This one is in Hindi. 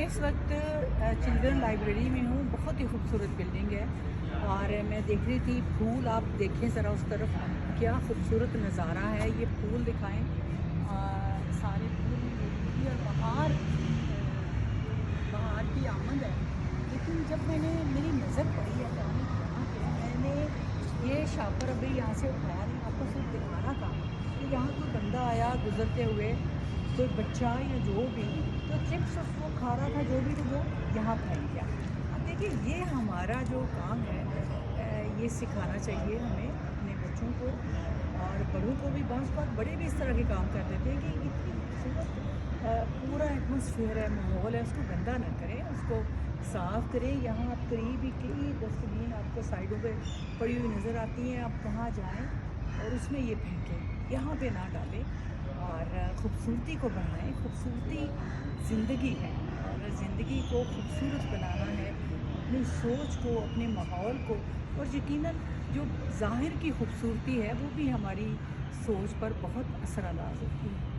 इस वक्त चिल्ड्रन लाइब्रेरी में हूँ। बहुत ही खूबसूरत बिल्डिंग है और मैं देख रही थी फूल। आप देखें ज़रा उस तरफ, क्या खूबसूरत नज़ारा है। ये फूल दिखाएं, सारे फूल बेली और बहार की आमद है। लेकिन जब मेरी नज़र पड़ी अचानक यहाँ पे, मैंने ये शापर अभी यहाँ से उठाया नहीं, आपको सिर्फ दिखाना था कि यहाँ कोई बंदा आया गुजरते हुए, कोई बच्चा या जो भी, तो चिप्स उसको खा रहा था, जो भी, तो वो यहाँ फेंक गया। अब देखिए, ये हमारा जो काम है, ये सिखाना चाहिए हमें अपने बच्चों को और बड़ों को भी। बाज़ बात बड़े भी इस तरह के काम कर देते हैं कि इतनी खूबसूरत पूरा एटमॉस्फेयर है, माहौल है, उसको गंदा ना करें, उसको साफ़ करें। यहाँ आप करीब ही कई डस्टबिन आपको साइडों पे पड़ी हुई नज़र आती हैं, आप वहाँ जाएं और उसमें ये फेंकें, यहाँ पे ना डालें और ख़ूबसूरती को बढ़ाएं। खूबसूरती ज़िंदगी है और ज़िंदगी को खूबसूरत बनाना है, अपनी सोच को, अपने माहौल को। और यकीनन जो ज़ाहिर की खूबसूरती है वो भी हमारी सोच पर बहुत असर अंदाज होती है।